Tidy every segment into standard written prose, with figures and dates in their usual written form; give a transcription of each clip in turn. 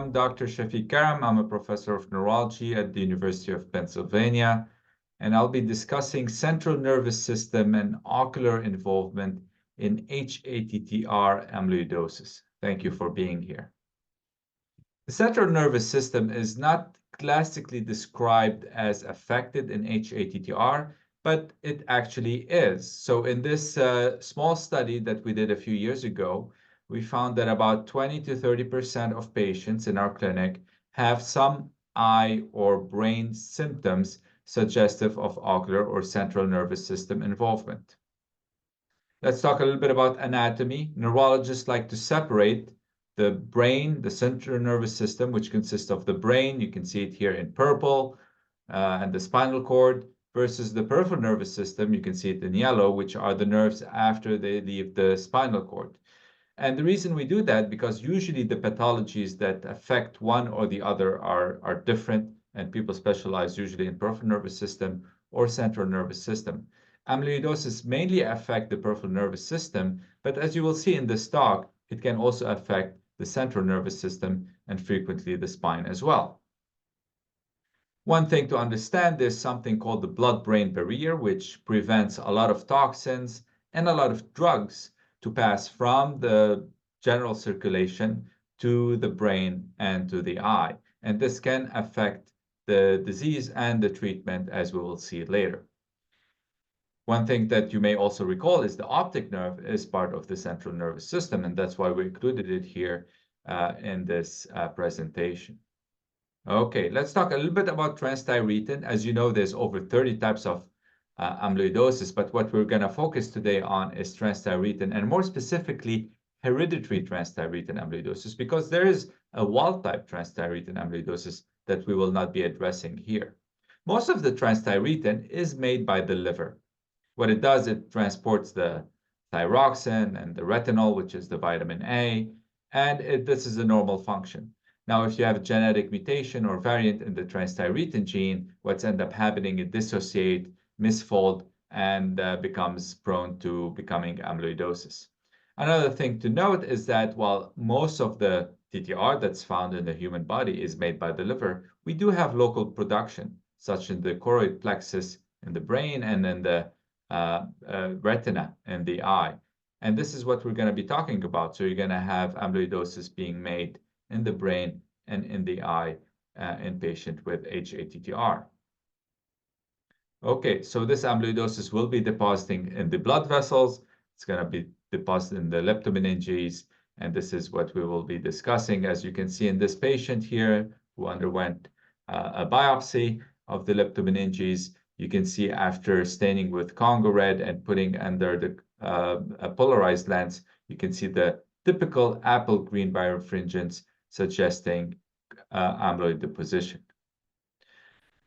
I'm Dr. Chafic Karam. I'm a professor of neurology at the University of Pennsylvania, and I'll be discussing central nervous system and ocular involvement in hATTR amyloidosis. Thank you for being here. The central nervous system is not classically described as affected in hATTR, but it actually is. So in this small study that we did a few years ago, we found that about 20 to 30% of patients in our clinic have some eye or brain symptoms suggestive of ocular or central nervous system involvement. Let's talk a little bit about anatomy. Neurologists like to separate the brain, the central nervous system, which consists of the brain, you can see it here in purple, and the spinal cord, versus the peripheral nervous system, you can see it in yellow, which are the nerves after they leave the spinal cord. And the reason we do that, because usually the pathologies that affect one or the other are different, and people specialize usually in peripheral nervous system or central nervous system. Amyloidosis mainly affect the peripheral nervous system, but as you will see in this talk, it can also affect the central nervous system and frequently the spine as well. One thing to understand, there's something called the blood-brain barrier, which prevents a lot of toxins and a lot of drugs to pass from the general circulation to the brain and to the eye. And this can affect the disease and the treatment, as we will see later. One thing that you may also recall is the optic nerve is part of the central nervous system, and that's why we included it here in this presentation. Okay, let's talk a little bit about transthyretin. As you know, there's over 30 types of amyloidosis, but what we're going to focus today on is transthyretin, and more specifically, hereditary transthyretin amyloidosis, because there is a wild-type transthyretin amyloidosis that we will not be addressing here. Most of the transthyretin is made by the liver. What it does, it transports the thyroxine and the retinol, which is the vitamin A, and this is a normal function. Now, if you have a genetic mutation or variant in the transthyretin gene, what's end up happening, it dissociates, misfold, and becomes prone to becoming amyloidosis. Another thing to note is that while most of the TTR that's found in the human body is made by the liver, we do have local production, such in the choroid plexus in the brain and in the retina in the eye. And this is what we're going to be talking about. So you're going to have amyloidosis being made in the brain and in the eye in patient with hATTR. Okay, so this amyloidosis will be depositing in the blood vessels. It's going to be deposited in the leptomeninges, and this is what we will be discussing. As you can see in this patient here who underwent a biopsy of the leptomeninges, you can see after staining with Congo red and putting under the a polarized lens, you can see the typical apple green birefringence suggesting amyloid deposition.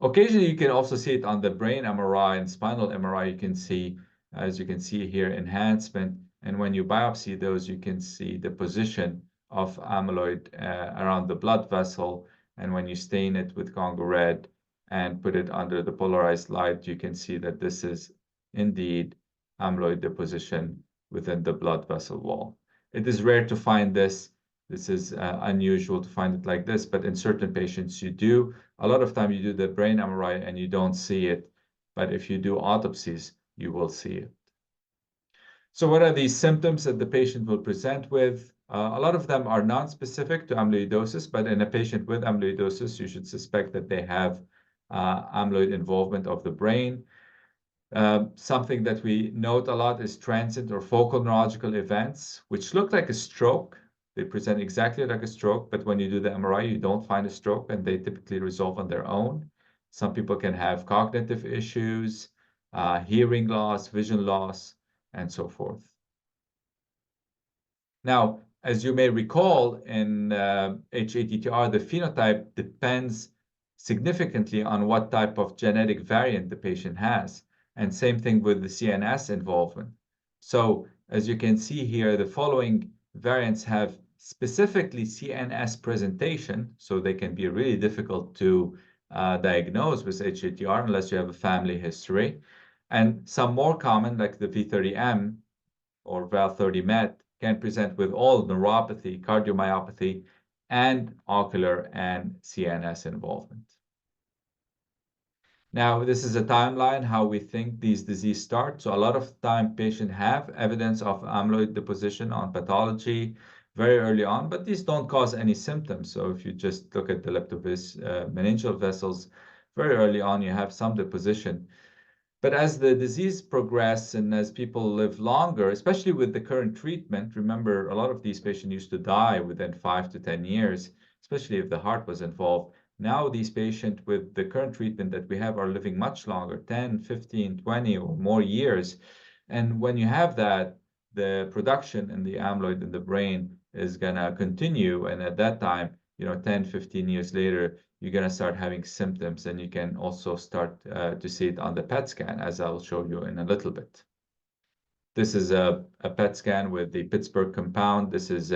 Occasionally, you can also see it on the brain MRI and spinal MRI. You can see, as you can see here, enhancement. And when you biopsy those, you can see the position of amyloid around the blood vessel. And when you stain it with Congo red and put it under the polarized light, you can see that this is indeed amyloid deposition within the blood vessel wall. It is rare to find this. This is unusual to find it like this, but in certain patients you do. A lot of time you do the brain MRI and you don't see it, but if you do autopsies, you will see it. So what are these symptoms that the patient will present with? A lot of them are non-specific to amyloidosis, but in a patient with amyloidosis, you should suspect that they have amyloid involvement of the brain. Something that we note a lot is transient or focal neurological events, which look like a stroke. They present exactly like a stroke, but when you do the MRI, you don't find a stroke, and they typically resolve on their own. Some people can have cognitive issues, hearing loss, vision loss, and so forth. Now, as you may recall, in hATTR, the phenotype depends significantly on what type of genetic variant the patient has. And same thing with the CNS involvement. So as you can see here, the following variants have specifically CNS presentation, so they can be really difficult to diagnose with hATTR unless you have a family history. And some more common, like the V30M or Val30Met, can present with all neuropathy, cardiomyopathy, and ocular and CNS involvement. Now, this is a timeline, how we think these diseases start. So a lot of time patients have evidence of amyloid deposition on pathology very early on, but these don't cause any symptoms. So if you just look at the meningeal vessels, very early on, you have some deposition. But as the disease progresses and as people live longer, especially with the current treatment, remember, a lot of these patients used to die within 5 to 10 years, especially if the heart was involved. Now these patients with the current treatment that we have are living much longer, 10, 15, 20 or more years. And when you have that, the production in the amyloid in the brain is going to continue. And at that time, 10, 15 years later, you're going to start having symptoms, and you can also start to see it on the PET scan, as I'll show you in a little bit. This is a PET scan with the Pittsburgh compound. This is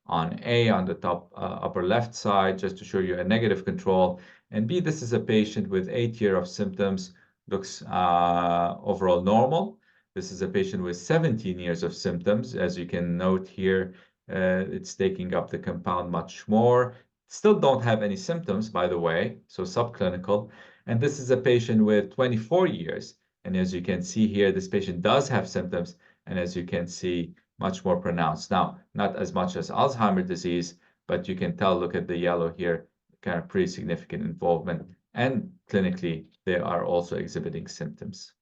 on A on the top upper left side, just to show you a negative control. And B, this is a patient with 8 years of symptoms, looks overall normal. This is a patient with 17 years of symptoms. As you can note here, it's taking up the compound much more. Still don't have any symptoms, by the way, so subclinical. And this is a patient with 24 years. And as you can see here, this patient does have symptoms, and as you can see, much more pronounced. Now, not as much as Alzheimer's disease, but you can tell, look at the yellow here, kind of pretty significant involvement. And clinically, they are also exhibiting symptoms.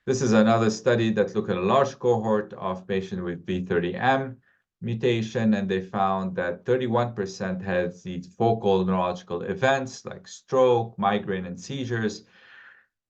This is another study that looked at a large cohort of patients with V30M mutation, and they found that 31% had these focal neurological events like stroke, migraine, and seizures.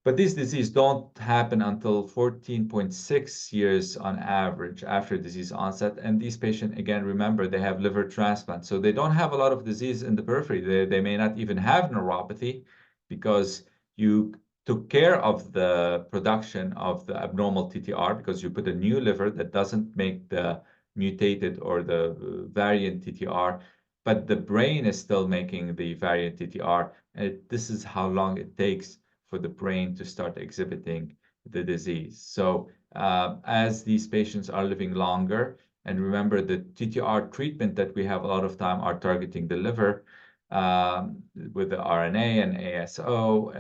But these diseases don't happen until 14.6 years on average after disease onset. And these patients, again, remember, they have liver transplant. So they don't have a lot of disease in the periphery. They may not even have neuropathy because you took care of the production of the abnormal TTR, because you put a new liver that doesn't make the mutated or the variant TTR, but the brain is still making the variant TTR. And this is how long it takes for the brain to start exhibiting the disease. So as these patients are living longer, and remember the TTR treatment that we have a lot of time are targeting the liver with the RNA and ASO,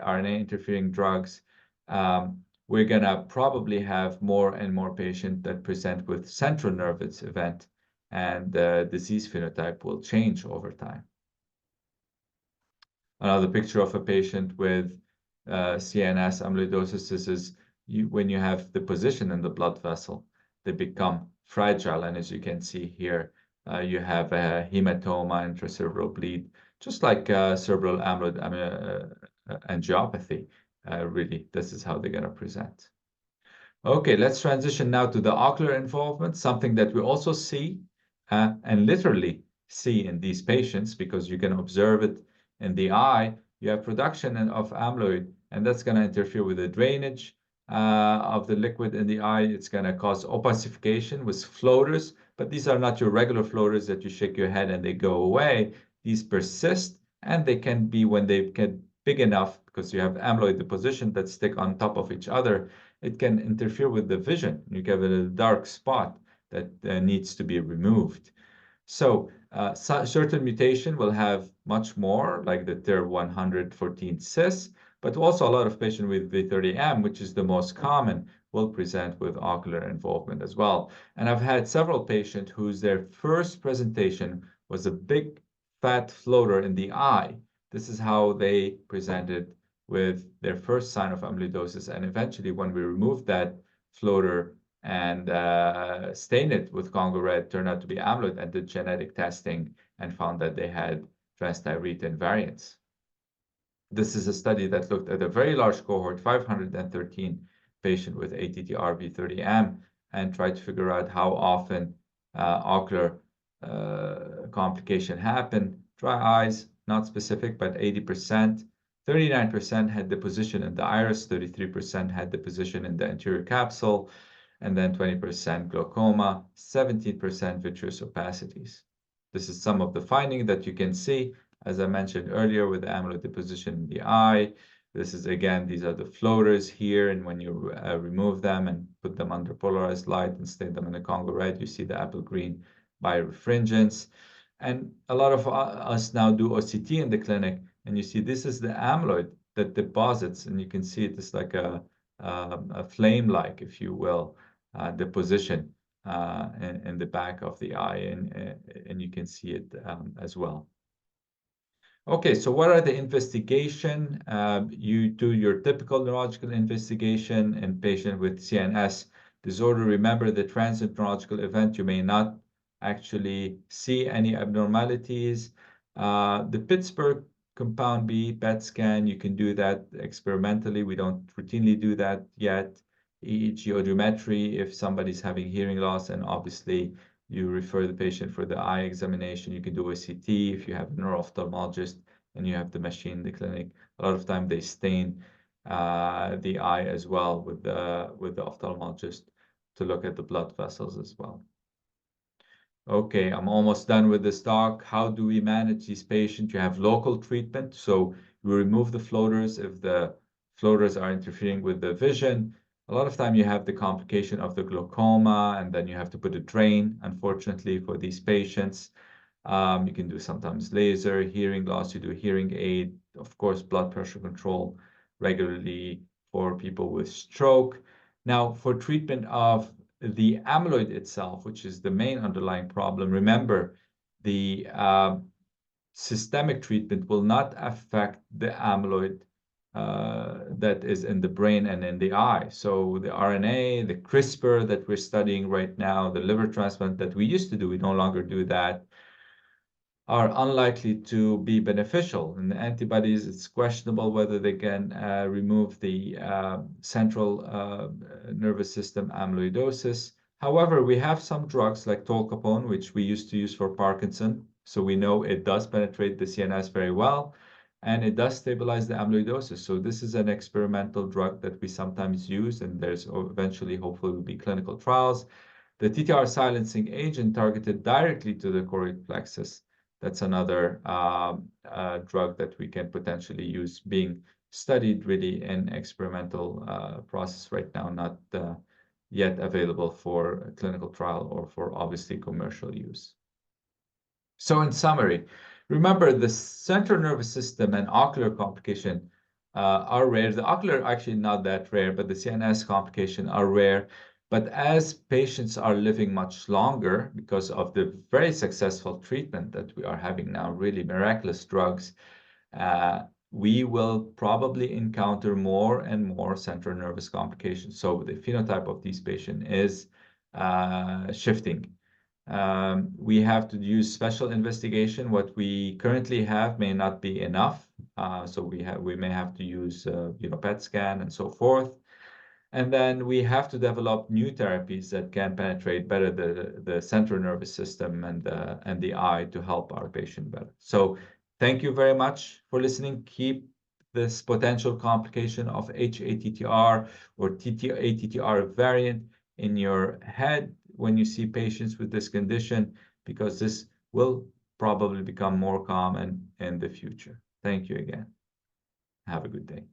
RNA interfering drugs, we're going to probably have more and more patients that present with central nervous event, and the disease phenotype will change over time. Another picture of a patient with CNS amyloidosis. This is when you have the position in the blood vessel, they become fragile. And as you can see here, you have a hematoma, intracerebral bleed, just like cerebral amyloid angiopathy. Really, this is how they're going to present. Okay, let's transition now to the ocular involvement, something that we also see and literally see in these patients, because you can observe it in the eye. You have production of amyloid, and that's going to interfere with the drainage of the liquid in the eye. It's going to cause opacification with floaters, but these are not your regular floaters that you shake your head and they go away. These persist, and they can be, when they get big enough, because you have amyloid deposition that stick on top of each other, it can interfere with the vision. You get a dark spot that needs to be removed. So certain mutation will have much more, like the TER114 cis, but also a lot of patients with V30M, which is the most common, will present with ocular involvement as well. And I've had several patients whose their first presentation was a big fat floater in the eye. This is how they presented with their first sign of amyloidosis. And eventually, when we removed that floater and stain it with Congo red, turned out to be amyloid, and did genetic testing and found that they had transthyretin variants. This is a study that looked at a very large cohort, 513 patients with ATTR V30M, and tried to figure out how often ocular complication happen. Dry eyes, not specific, but 80%. 39% had deposition in the iris, 33% had deposition in the anterior capsule, and then 20% glaucoma, 17% vitreous opacities. This is some of the findings that you can see, as I mentioned earlier, with the amyloid deposition in the eye. This is, again, these are the floaters here, and when you remove them and put them under polarized light and stain them in the Congo red, you see the apple green birefringence. And a lot of us now do OCT in the clinic, and you see this is the amyloid that deposits, and you can see it is like a flame-like, if you will, deposition in the back of the eye, and you can see it as well. Okay, so what are the investigation? You do your typical neurological investigation in patient with CNS disorder. Remember, the transient neurological event, you may not actually see any abnormalities. The Pittsburgh compound B PET scan, you can do that experimentally. We don't routinely do that yet. EEG audiometry, if somebody's having hearing loss, and obviously you refer the patient for the eye examination. You can do a CT if you have a neuro-ophthalmologist and you have the machine in the clinic. A lot of time they stain the eye as well with the ophthalmologist to look at the blood vessels as well. Okay, I'm almost done with this talk. How do we manage these patients? You have local treatment, so you remove the floaters if the floaters are interfering with the vision. A lot of time you have the complication of the glaucoma, and then you have to put a drain, unfortunately, for these patients. You can do sometimes laser, hearing loss, you do hearing aid, of course, blood pressure control regularly for people with stroke. Now, for treatment of the amyloid itself, which is the main underlying problem, remember, the systemic treatment will not affect the amyloid that is in the brain and in the eye. So the RNA, the CRISPR that we're studying right now, the liver transplant that we used to do, we no longer do that, are unlikely to be beneficial. And the antibodies, it's questionable whether they can remove the central nervous system amyloidosis. However, we have some drugs like tolcapone, which we used to use for Parkinson. So we know it does penetrate the CNS very well, and it does stabilize the amyloidosis. So this is an experimental drug that we sometimes use, and there's eventually, hopefully, will be clinical trials. The TTR silencing agent targeted directly to the choroid plexus. That's another drug that we can potentially use, being studied really in experimental process right now, not yet available for a clinical trial or for obviously commercial use. So in summary, remember the central nervous system and ocular complication are rare. The ocular actually not that rare, but the CNS complication are rare. But as patients are living much longer because of the very successful treatment that we are having now, really miraculous drugs, we will probably encounter more and more central nervous complications. So the phenotype of these patients is shifting. We have to use special investigation. What we currently have may not be enough. So we may have to use PET scan and so forth. And then we have to develop new therapies that can penetrate better the central nervous system and the eye to help our patient better. So thank you very much for listening. Keep this potential complication of hATTR or ATTR variant in your head when you see patients with this condition, because this will probably become more common in the future. Thank you again. Have a good day.